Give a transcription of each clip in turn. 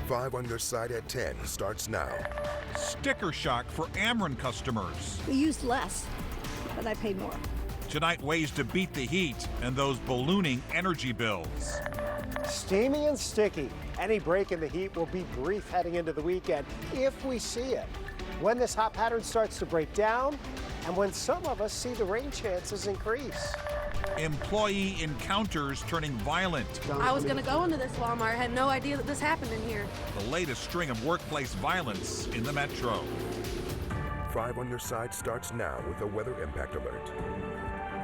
5 on your side at 10 starts now. Sticker shock for Ameren customers. We used less, but I paid more. Tonight, ways to beat the heat and those ballooning energy bills. Steamy and sticky. Any break in the heat will be brief heading into the weekend if we see it. When this hot pattern starts to break down and when some of us see the rain chances increase. Employee encounters turning violent. I was going to go into this Walmart. I had no idea that this happened in here. The latest string of workplace violence in the metro. 5 on your side starts now with a weather impact alert.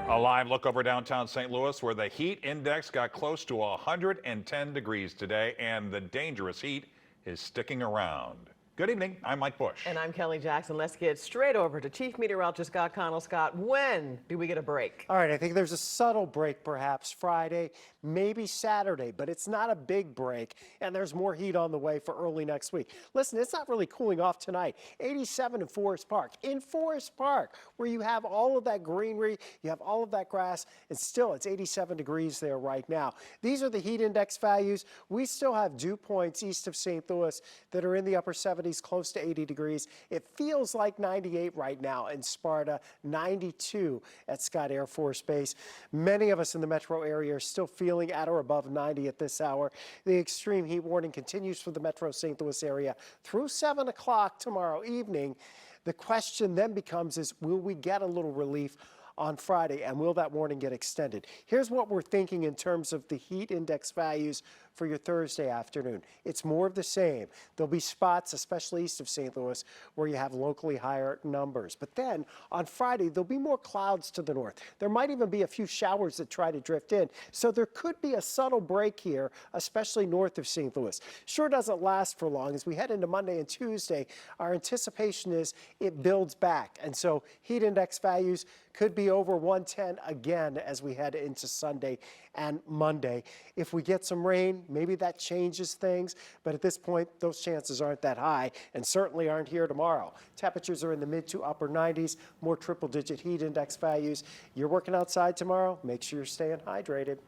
A live look over downtown St. Louis where the heat index got close to 110 degrees today and the dangerous heat is sticking around. Good evening, I'm Mike Bush. And I'm Kelly Jackson. Let's get straight over to Chief Meteorologist Scott Connell. Scott, when do we get a break? All right, I think there's a subtle break perhaps Friday, maybe Saturday, but it's not a big break, and there's more heat on the way for early next week. Listen, it's not really cooling off tonight. 87 in Forest Park. In Forest Park, where you have all of that greenery, you have all of that grass, and still it's 87 degrees there right now. These are the heat index values. We still have dew points east of St. Louis that are in the upper 70s, close to 80 degrees. It feels like 98 right now in Sparta, 92 at Scott Air Force Base. Many of us in the metro area are still feeling at or above 90 at this hour. The extreme heat warning continues for the metro St. Louis area through 7 o'clock tomorrow evening. The question then becomes is, will we get a little relief on Friday, and will that warning get extended? Here's what we're thinking in terms of the heat index values for your Thursday afternoon. It's more of the same. There'll be spots, especially east of St. Louis, where you have locally higher numbers. But then on Friday, there'll be more clouds to the north. There might even be a few showers that try to drift in. So there could be a subtle break here, especially north of St. Louis. Sure doesn't last for long. As we head into Monday and Tuesday, our anticipation is it builds back. And so heat index values could be over 110 again as we head into Sunday and Monday. If we get some rain, maybe that changes things, but at this point, those chances aren't that high and certainly aren't here tomorrow. Temperatures are in the mid to upper 90s, more triple-digit heat index values. You're working outside tomorrow, make sure you're staying hydrated.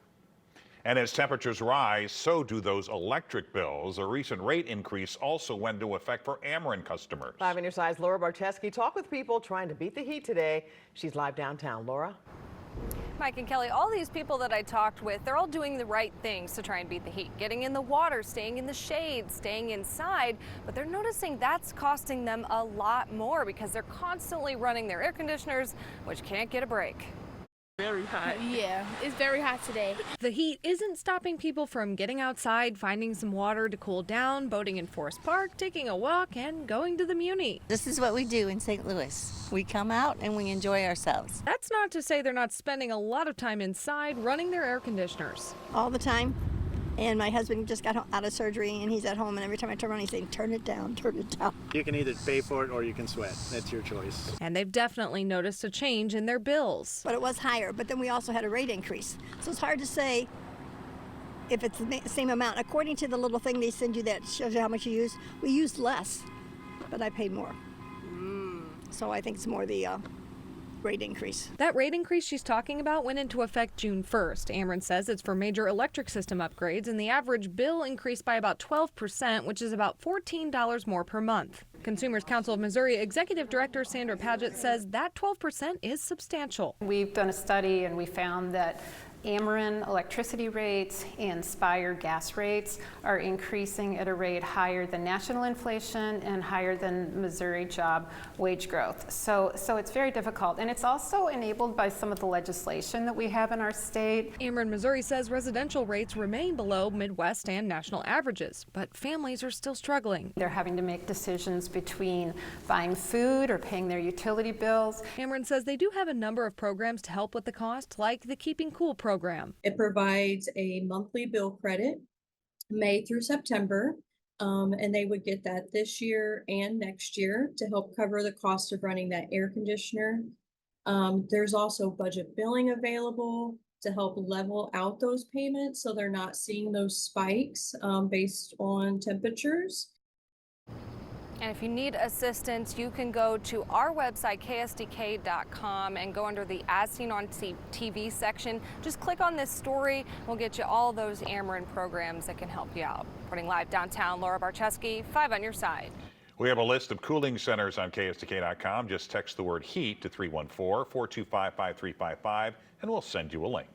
And as temperatures rise, so do those electric bills. A recent rate increase also went into effect for Ameren customers. 5 on your side's Laura Barteski talk with people trying to beat the heat today. She's live downtown. Laura? Mike and Kelly, all these people that I talked with, they're all doing the right things to try and beat the heat. Getting in the water, staying in the shade, staying inside. But they're noticing that's costing them a lot more because they're constantly running their air conditioners, which can't get a break. Very hot. Yeah, it's very hot today. The heat isn't stopping people from getting outside, finding some water to cool down, boating in Forest Park, taking a walk, and going to the Muni. This is what we do in St. Louis. We come out and we enjoy ourselves. That's not to say they're not spending a lot of time inside running their air conditioners. All the time. And my husband just got out of surgery, and he's at home, and every time I turn around, he's saying, turn it down, turn it down. You can either pay for it or you can sweat. That's your choice. And they've definitely noticed a change in their bills. But it was higher, but then we also had a rate increase. So it's hard to say if it's the same amount. According to the little thing they send you that shows you how much you use, we used less, but I paid more. So I think it's more the rate increase. That rate increase she's talking about went into effect June 1st. Ameren says it's for major electric system upgrades, and the average bill increased by about 12%, which is about $14 more per month. Consumers Council of Missouri Executive Director Sandra Padgett says that 12% is substantial. We've done a study and we found that Ameren electricity rates and Spire gas rates are increasing at a rate higher than national inflation and higher than Missouri job wage growth. So it's very difficult, and it's also enabled by some of the legislation that we have in our state. Ameren Missouri says residential rates remain below Midwest and national averages, but families are still struggling. They're having to make decisions between buying food or paying their utility bills. Ameren says they do have a number of programs to help with the cost, like the Keeping Cool program. It provides a monthly bill credit, May through September, and they would get that this year and next year to help cover the cost of running that air conditioner. There's also budget billing available to help level out those payments so they're not seeing those spikes based on temperatures. And if you need assistance, you can go to our website, KSDK.com, and go under the As Seen on TV section. Just click on this story. We'll get you all those Ameren programs that can help you out. Reporting live downtown, Laura Barczewski, 5 on your side. We have a list of cooling centers on KSDK.com. Just text the word heat to 314-425-5355, and we'll send you a link.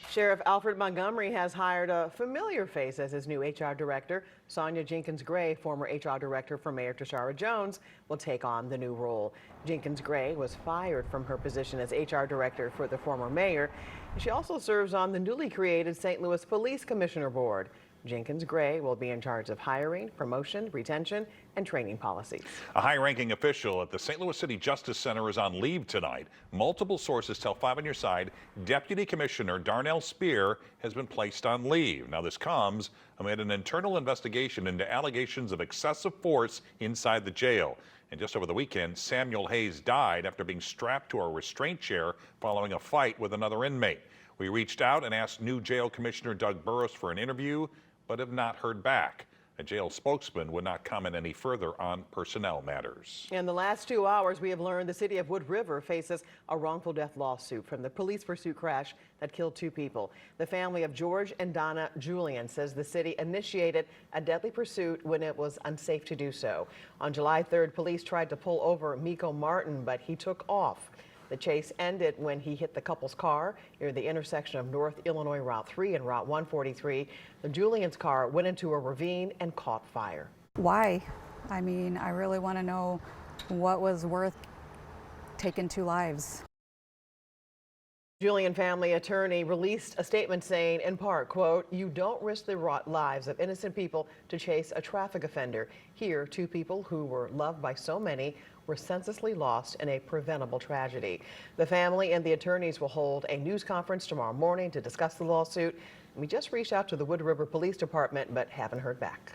Sheriff Alfred Montgomery has hired a familiar face as his new HR director. Sonia Jenkins-Gray, former HR director for Mayor Tashara Jones, will take on the new role. Jenkins-Gray was fired from her position as HR director for the former mayor. She also serves on the newly created St. Louis Police Commissioner Board. Jenkins-Gray will be in charge of hiring, promotion, retention, and training policies. A high-ranking official at the St. Louis City Justice Center is on leave tonight. Multiple sources tell 5 on your side Deputy Commissioner Darnell Spear has been placed on leave. Now, this comes amid an internal investigation into allegations of excessive force inside the jail. And just over the weekend, Samuel Hayes died after being strapped to a restraint chair following a fight with another inmate. We reached out and asked new jail commissioner Doug Burris for an interview, but have not heard back. A jail spokesman would not comment any further on personnel matters. In the last 2 hours, we have learned the city of Wood River faces a wrongful death lawsuit from the police pursuit crash that killed 2 people. The family of George and Donna Julian says the city initiated a deadly pursuit when it was unsafe to do so. On July 3rd, police tried to pull over Miko Martin, but he took off. The chase ended when he hit the couple's car near the intersection of North Illinois Route 3 and Route 143. The Julian's car went into a ravine and caught fire. Why? I mean, I really want to know what was worth taking 2 lives. Julian family attorney released a statement saying, in part, quote, "You don't risk the lives of innocent people to chase a traffic offender. Here, 2 people who were loved by so many were senselessly lost in a preventable tragedy." The family and the attorneys will hold a news conference tomorrow morning to discuss the lawsuit. We just reached out to the Wood River Police Department, but haven't heard back.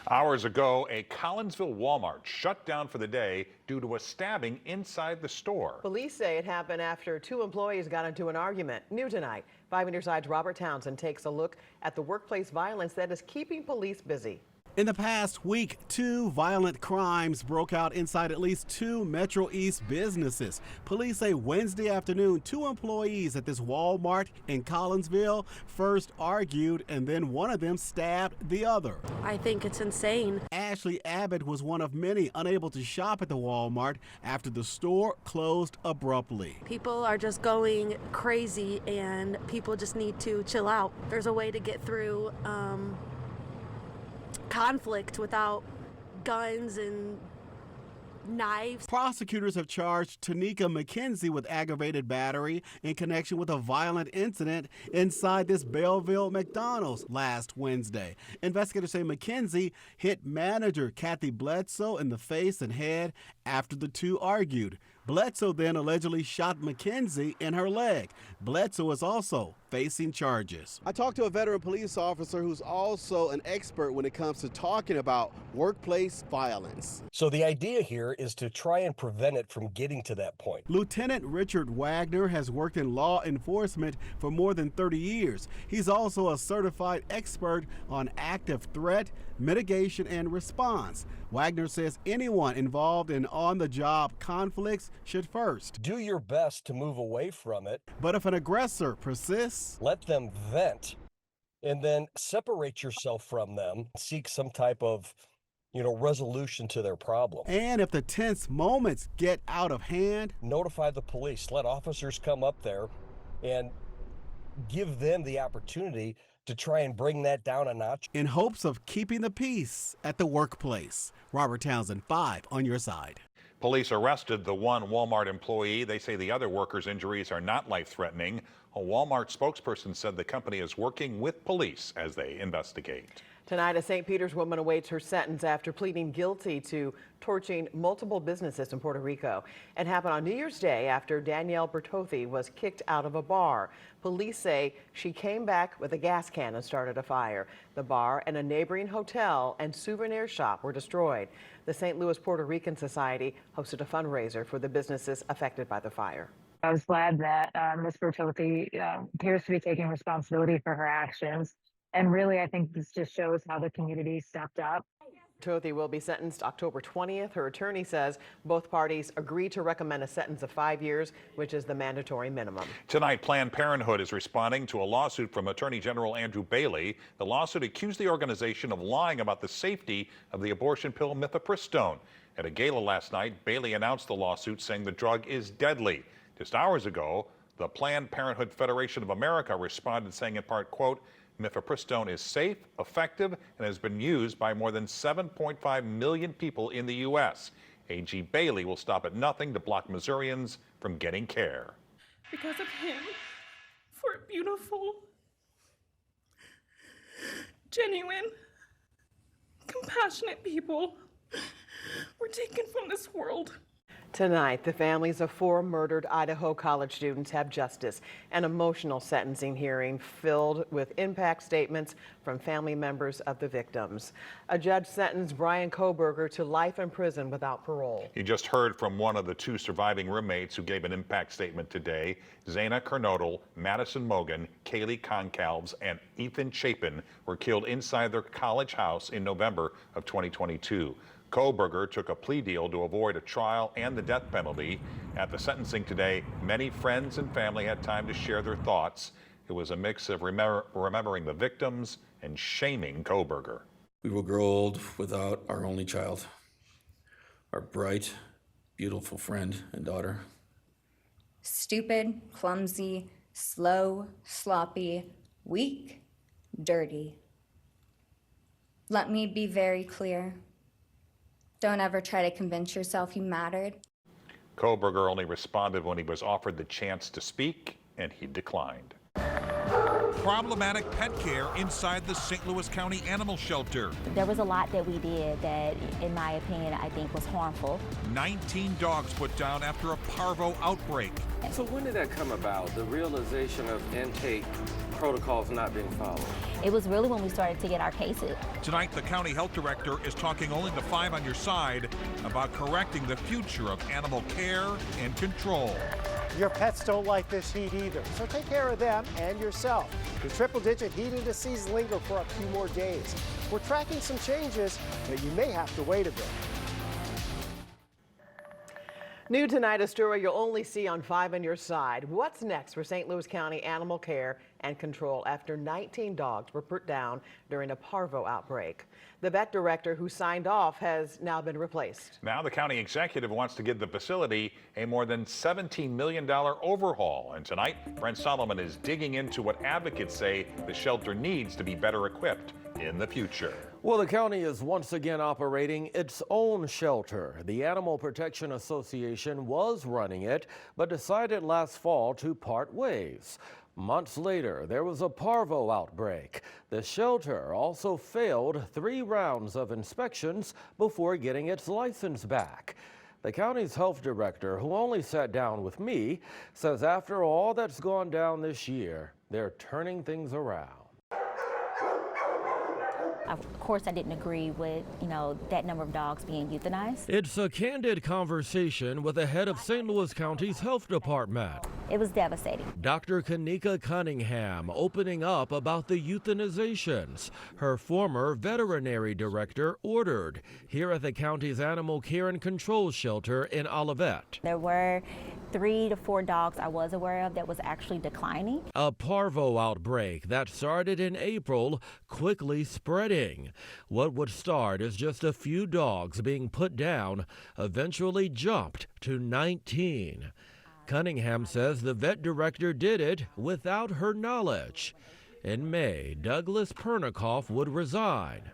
Hours ago, a Collinsville Walmart shut down for the day due to a stabbing inside the store. Police say it happened after 2 employees got into an argument. New tonight, 5 on your side's Robert Townsend takes a look at the workplace violence that is keeping police busy. In the past week, 2 violent crimes broke out inside at least 2 Metro East businesses. Police say Wednesday afternoon, 2 employees at this Walmart in Collinsville first argued, and then one of them stabbed the other. I think it's insane. Ashley Abbott was one of many unable to shop at the Walmart after the store closed abruptly. People are just going crazy, and people just need to chill out. There's a way to get through conflict without guns and knives. Prosecutors have charged Tanika McKenzie with aggravated battery in connection with a violent incident inside this Belleville McDonald's last Wednesday. Investigators say McKenzie hit manager Kathy Bledsoe in the face and head after the 2 argued. Bledsoe then allegedly shot McKenzie in her leg. Bledsoe is also facing charges. I talked to a veteran police officer who's also an expert when it comes to talking about workplace violence. So the idea here is to try and prevent it from getting to that point. Lieutenant Richard Wagner has worked in law enforcement for more than 30 years. He's also a certified expert on active threat, mitigation, and response. Wagner says anyone involved in on-the-job conflicts should first do your best to move away from it. But if an aggressor persists, let them vent and then separate yourself from them, seek some type of resolution to their problem. And if the tense moments get out of hand, notify the police, let officers come up there and give them the opportunity to try and bring that down a notch in hopes of keeping the peace at the workplace. Robert Townsend, 5 on your side. Police arrested the one Walmart employee. They say the other workers' injuries are not life-threatening. A Walmart spokesperson said the company is working with police as they investigate. Tonight, a St. Peter's woman awaits her sentence after pleading guilty to torching multiple businesses in Puerto Rico. It happened on New Year's Day after Danielle Bertozzi was kicked out of a bar. Police say she came back with a gas can and started a fire. The bar and a neighboring hotel and souvenir shop were destroyed. The St. Louis Puerto Rican Society hosted a fundraiser for the businesses affected by the fire. I was glad that Ms. Bertozzi appears to be taking responsibility for her actions. And really, I think this just shows how the community stepped up Tilothy will be sentenced October 20th. Her attorney says both parties agreed to recommend a sentence of 5 years, which is the mandatory minimum. Tonight, Planned Parenthood is responding to a lawsuit from Attorney General Andrew Bailey. The lawsuit accused the organization of lying about the safety of the abortion pill mifepristone. At a gala last night, Bailey announced the lawsuit, saying the drug is deadly. Just hours ago, the Planned Parenthood Federation of America responded, saying in part, quote, mifepristone is safe, effective, and has been used by more than 7.5 million people in the U.S. AG Bailey will stop at nothing to block Missourians from getting care. Because of him, for beautiful, genuine, compassionate people were taken from this world. Tonight, the families of 4 murdered Idaho college students have justice. An emotional sentencing hearing filled with impact statements from family members of the victims. A judge sentenced Brian Kohberger to life in prison without parole. You just heard from one of the 2 surviving roommates who gave an impact statement today. Zaina Kernodle, Madison Mogan, Kaylee Concalves, and Ethan Chapin were killed inside their college house in November of 2022. Kohberger took a plea deal to avoid a trial and the death penalty. At the sentencing today, many friends and family had time to share their thoughts. It was a mix of remembering the victims and shaming Kohberger. We will grow old without our only child, our bright, beautiful friend and daughter. Stupid, clumsy, slow, sloppy, weak, dirty. Let me be very clear. Don't ever try to convince yourself you mattered. Kohberger only responded when he was offered the chance to speak, and he declined. Problematic pet care inside the St. Louis County Animal Shelter. There was a lot that we did that, in my opinion, I think was harmful. 19 dogs put down after a parvo outbreak. So when did that come about, the realization of intake protocols not being followed? It was really when we started to get our cases. Tonight, the county health director is talking only to 5 on Your Side about correcting the future of animal care and control. Your pets don't like this heat either, so take care of them and yourself. The triple-digit heat indices linger for a few more days. We're tracking some changes, but you may have to wait a bit. New tonight, a story you'll only see on 5 on Your Side. What's next for St. Louis County Animal Care and Control after 19 dogs were put down during a parvo outbreak? The vet director who signed off has now been replaced. Now the county executive wants to give the facility a more than $17 million overhaul. And tonight, Brent Solomon is digging into what advocates say the shelter needs to be better equipped in the future. Well, the county is once again operating its own shelter. The Animal Protection Association was running it, but decided last fall to part ways. Months later, there was a parvo outbreak. The shelter also failed 3 rounds of inspections before getting its license back. The county's health director, who only sat down with me, says after all that's gone down this year, they're turning things around. Of course, I didn't agree with, that number of dogs being euthanized. It's a candid conversation with the head of St. Louis County's health department. It was devastating. Dr. Kanika Cunningham opening up about the euthanizations her former veterinary director ordered here at the county's Animal Care and Control Shelter in Olivet. There were 3 to 4 dogs I was aware of that was actually declining. A parvo outbreak that started in April quickly spreading. What would start as just a few dogs being put down eventually jumped to 19. Cunningham says the vet director did it without her knowledge. In May, Douglas Pernikoff would resign.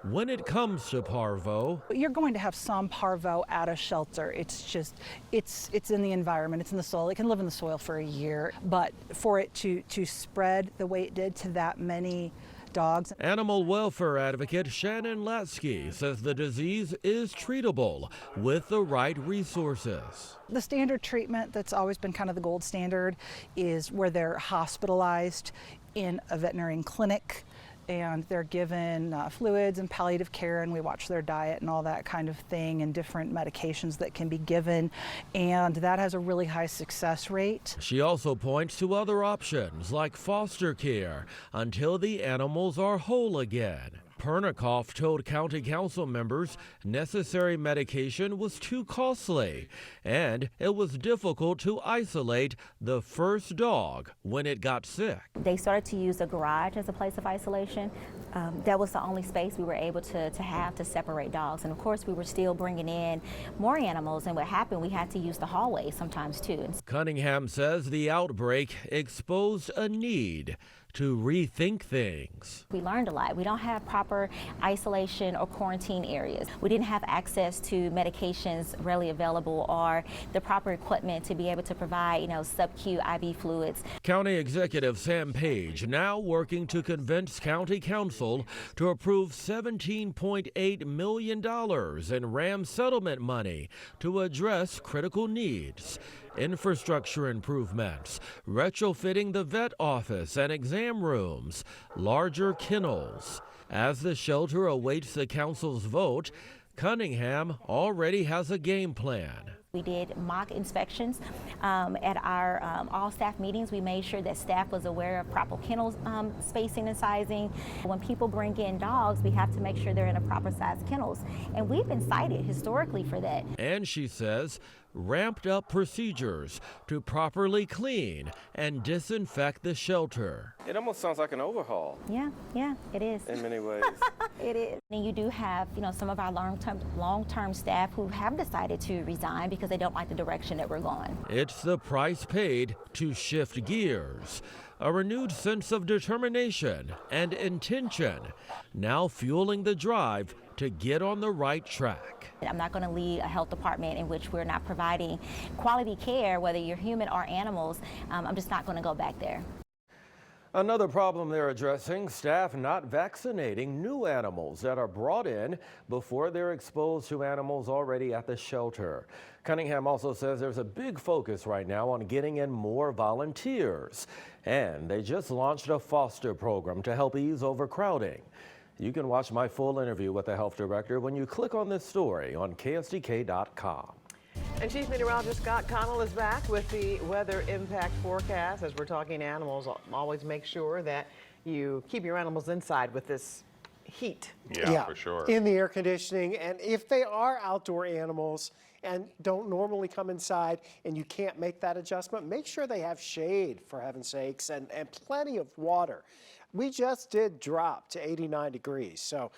When it comes to parvo, you're going to have some parvo at a shelter. It's just, it's in the environment, it's in the soil. It can live in the soil for a year, but for it to spread the way it did to that many dogs. Animal welfare advocate Shannon Latsky says the disease is treatable with the right resources. The standard treatment that's always been kind of the gold standard is where they're hospitalized in a veterinarian clinic, and they're given fluids and palliative care, and we watch their diet and all that kind of thing, and different medications that can be given, and that has a really high success rate. She also points to other options like foster care until the animals are whole again. Pernikoff told county council members necessary medication was too costly and it was difficult to isolate the first dog when it got sick. They started to use the garage as a place of isolation. That was the only space we were able to have to separate dogs. And of course, we were still bringing in more animals. And what happened, we had to use the hallway sometimes too. Cunningham says the outbreak exposed a need to rethink things. We learned a lot. We don't have proper isolation or quarantine areas. We didn't have access to medications readily available or the proper equipment to be able to provide, sub-Q IV fluids. County Executive Sam Page now working to convince County Council to approve $17.8 million in RAM settlement money to address critical needs. Infrastructure improvements, retrofitting the vet office and exam rooms, larger kennels. As the shelter awaits the council's vote, Cunningham already has a game plan. We did mock inspections at our all staff meetings. We made sure that staff was aware of proper kennel spacing and sizing. When people bring in dogs, we have to make sure they're in a proper size kennels. And we've been cited historically for that. And she says ramped up procedures to properly clean and disinfect the shelter. It almost sounds like an overhaul. Yeah, it is. In many ways. It is. And you do have, some of our long-term staff who have decided to resign because they don't like the direction that we're going. It's the price paid to shift gears. A renewed sense of determination and intention now fueling the drive to get on the right track. I'm not going to lead a health department in which we're not providing quality care, whether you're human or animals. I'm just not going to go back there. Another problem they're addressing, staff not vaccinating new animals that are brought in before they're exposed to animals already at the shelter. Cunningham also says there's a big focus right now on getting in more volunteers. And they just launched a foster program to help ease overcrowding. You can watch my full interview with the health director when you click on this story on KSDK.com. And Chief Meteorologist Scott Connell is back with the weather impact forecast. As we're talking animals, always make sure that you keep your animals inside with this heat. Yeah, for sure. In the air conditioning, and if they are outdoor animals and don't normally come inside and you can't make that adjustment, make sure they have shade, for heaven's sakes, and plenty of water. We just did drop to 89 degrees, so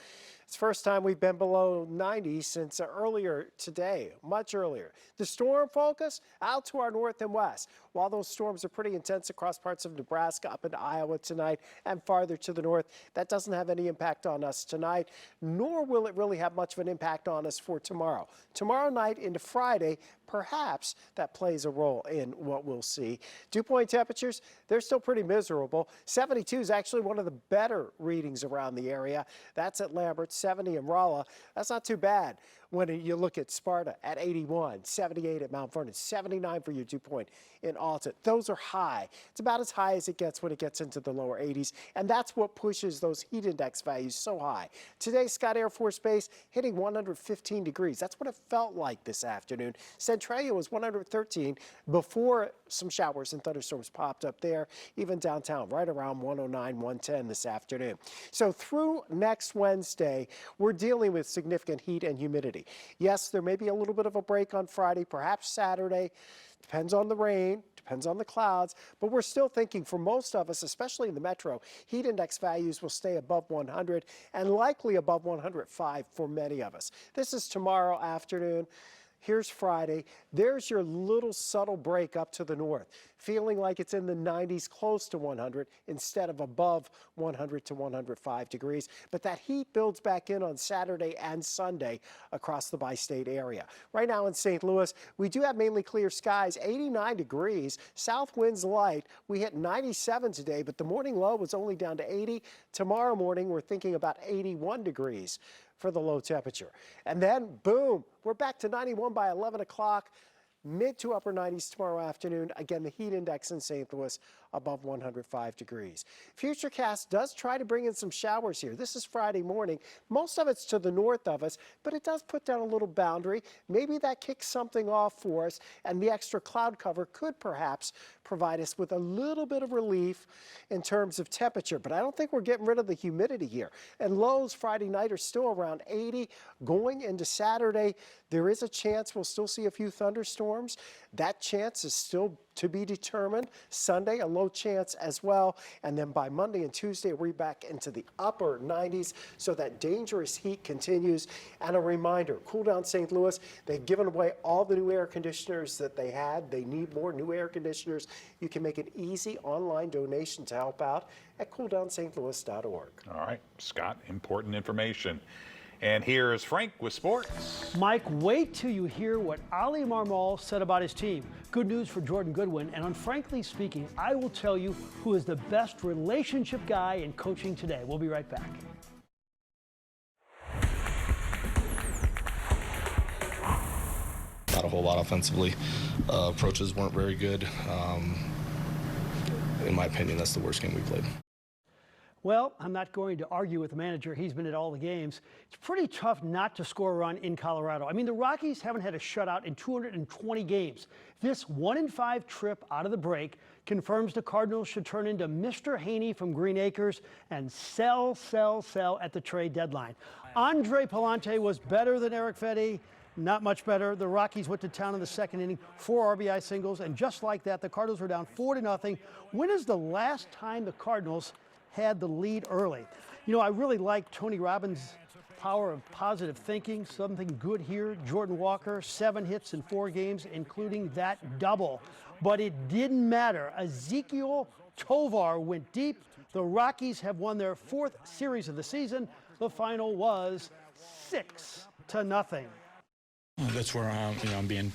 it's the first time we've been below 90 since earlier today, much earlier. The storm focus out to our north and west. While those storms are pretty intense across parts of Nebraska, up into Iowa tonight and farther to the north, that doesn't have any impact on us tonight, nor will it really have much of an impact on us for tomorrow. Tomorrow night into Friday, perhaps that plays a role in what we'll see. Dew point temperatures, they're still pretty miserable. 72 is actually one of the better readings around the area. That's at Lambert, 70 in Rolla. That's not too bad when you look at Sparta at 81, 78 at Mount Vernon, 79 for your dew point in Alta. Those are high. It's about as high as it gets when it gets into the lower 80s, and that's what pushes those heat index values so high. Today, Scott Air Force Base hitting 115 degrees. That's what it felt like this afternoon. Centralia was 113 before some showers and thunderstorms popped up there, even downtown, right around 109, 110 this afternoon. So through next Wednesday, we're dealing with significant heat and humidity. Yes, there may be a little bit of a break on Friday, perhaps Saturday. Depends on the rain, depends on the clouds, but we're still thinking for most of us, especially in the metro, heat index values will stay above 100 and likely above 105 for many of us. This is tomorrow afternoon. Here's Friday. There's your little subtle break up to the north, feeling like it's in the 90s, close to 100 instead of above 100 to 105 degrees. But that heat builds back in on Saturday and Sunday across the bi-state area. Right now in St. Louis, we do have mainly clear skies, 89 degrees, south winds light. We hit 97 today, but the morning low was only down to 80. Tomorrow morning, we're thinking about 81 degrees for the low temperature. And then, boom, we're back to 91 by 11 o'clock. Mid to upper 90s tomorrow afternoon. Again, the heat index in St. Louis above 105 degrees. Futurecast does try to bring in some showers here. This is Friday morning. Most of it's to the north of us, but it does put down a little boundary. Maybe that kicks something off for us, and the extra cloud cover could perhaps provide us with a little bit of relief in terms of temperature. But I don't think we're getting rid of the humidity here. And lows Friday night are still around 80. Going into Saturday, there is a chance we'll still see a few thunderstorms. That chance is still to be determined. Sunday, a low chance as well. And then by Monday and Tuesday, we're back into the upper 90s. So that dangerous heat continues. And a reminder, Cool Down St. Louis, they've given away all the new air conditioners that they had. They need more new air conditioners. You can make an easy online donation to help out at cooldownstlouis.org. All right, Scott, important information. And here's Frank with sports. Mike, wait till you hear what Ali Marmol said about his team. Good news for Jordan Goodwin. And on Frankly Speaking, I will tell you who is the best relationship guy in coaching today. We'll be right back. Not a whole lot offensively. Approaches weren't very good. In my opinion, that's the worst game we played. Well, I'm not going to argue with the manager. He's been at all the games. It's pretty tough not to score a run in Colorado. I mean, the Rockies haven't had a shutout in 220 games. This 1-5 trip out of the break confirms the Cardinals should turn into Mr. Haney from Green Acres and sell at the trade deadline. Andre Palante was better than Eric Fedde. Not much better. The Rockies went to town in the second inning, 4 RBI singles, and just like that, the Cardinals were down 4-0. When is the last time the Cardinals had the lead early? You know, I really like Tony Robbins' power of positive thinking. Something good here. Jordan Walker, 7 hits in 4 games, including that double. But it didn't matter. Ezekiel Tovar went deep. The Rockies have won their 4th series of the season. The final was 6-0. That's where I'm being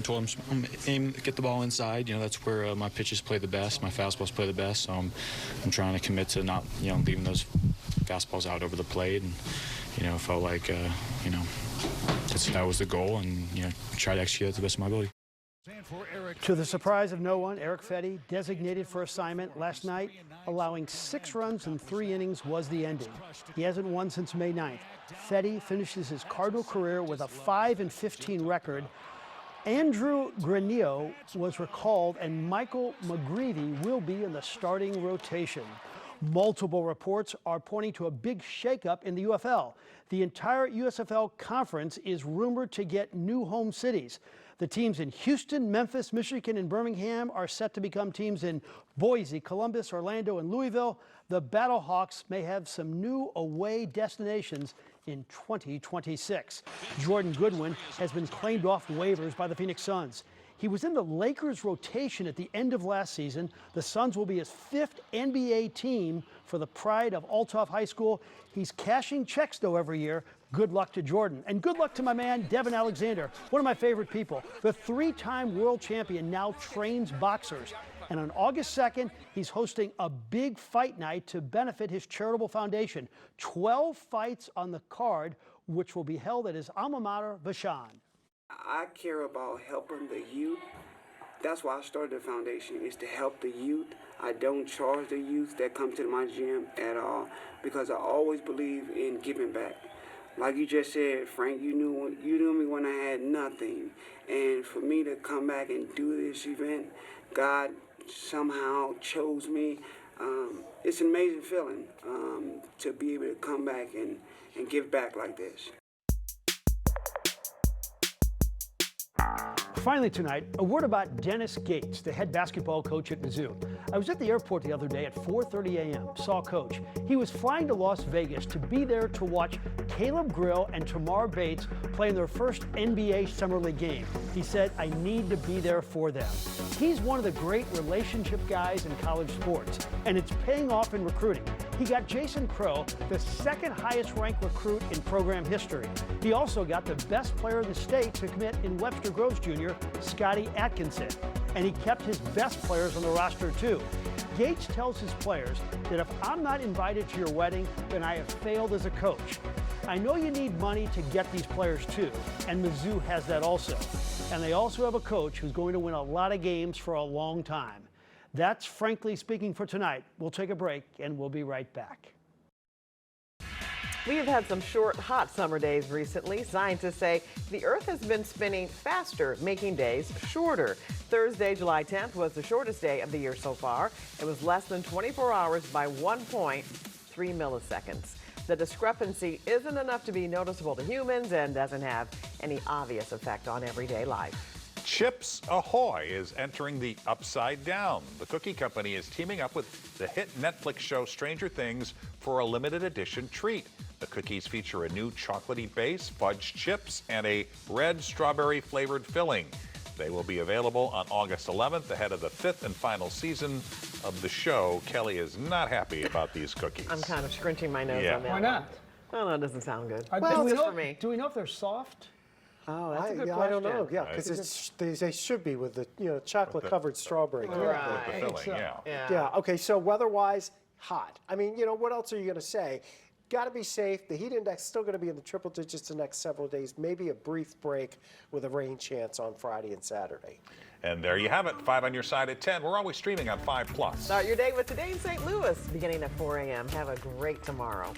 told I'm aim get the ball inside. You know, that's where my pitches play the best, my fastballs play the best. So I'm trying to commit to not leaving those fastballs out over the plate, and felt like that was the goal, and try to execute it to the best of my ability. To the surprise of no one, Eric Fedde, designated for assignment last night, allowing 6 runs in 3 innings was the ending. He hasn't won since May 9th. Fedde finishes his Cardinal career with a 5-15 record. Andrew Granillo was recalled, and Michael McGreevy will be in the starting rotation. Multiple reports are pointing to a big shakeup in the UFL. The entire USFL conference is rumored to get new home cities. The teams in Houston, Memphis, Michigan, and Birmingham are set to become teams in Boise, Columbus, Orlando, and Louisville. The Battlehawks may have some new away destinations in 2026. Jordan Goodwin has been claimed off waivers by the Phoenix Suns. He was in the Lakers' rotation at the end of last season. The Suns will be his 5th NBA team for the pride of Althoff High School. He's cashing checks, though, every year. Good luck to Jordan. And good luck to my man, Devin Alexander, one of my favorite people. The 3-time world champion now trains boxers. And on August 2nd, he's hosting a big fight night to benefit his charitable foundation. 12 fights on the card, which will be held at his alma mater, Vashon. I care about helping the youth. That's why I started the foundation, is to help the youth. I don't charge the youth that come to my gym at all, because I always believe in giving back. Like you just said, Frank, you knew me when I had nothing. And for me to come back and do this event, God somehow chose me. It's an amazing feeling to be able to come back and give back like this. Finally tonight, a word about Dennis Gates, the head basketball coach at Mizzou. I was at the airport the other day at 4:30 a.m., saw Coach. He was flying to Las Vegas to be there to watch Caleb Grill and Tamar Bates play in their first NBA Summer League game. He said, I need to be there for them. He's one of the great relationship guys in college sports, and it's paying off in recruiting. He got Jason Crow, the 2nd highest ranked recruit in program history. He also got the best player in the state to commit in Webster Groves Jr., Scotty Atkinson. And he kept his best players on the roster too. Gates tells his players that if I'm not invited to your wedding, then I have failed as a coach. I know you need money to get these players too, and Mizzou has that also. And they also have a coach who's going to win a lot of games for a long time. That's Frankly Speaking for tonight. We'll take a break and we'll be right back. We have had some short, hot summer days recently. Scientists say the Earth has been spinning faster, making days shorter. Thursday, July 10th, was the shortest day of the year so far. It was less than 24 hours by 1.3 milliseconds. The discrepancy isn't enough to be noticeable to humans and doesn't have any obvious effect on everyday life. Chips Ahoy is entering the Upside Down. The cookie company is teaming up with the hit Netflix show Stranger Things for a limited edition treat. The cookies feature a new chocolatey base, fudge chips, and a red strawberry flavored filling. They will be available on August 11th ahead of the 5th and final season of the show. Kelly is not happy about these cookies. I'm kind of scrunching my nose on that. Why not? I don't know, it doesn't sound good. Well, It's just for me. do we know if they're soft? Oh, that's a good I question. don't know. Yeah, because they should be with the chocolate-covered strawberry. Right. The filling, yeah. Yeah. Okay. So weather-wise, hot. I mean, what else are you going to say? Got to be safe. The heat index is still going to be in the triple digits the next several days. Maybe a brief break with a rain chance on Friday and Saturday. And there you have it. 5 on your side at 10. We're always streaming on 5+. Start your day with Today in St. Louis, beginning at 4 a.m. Have a great tomorrow.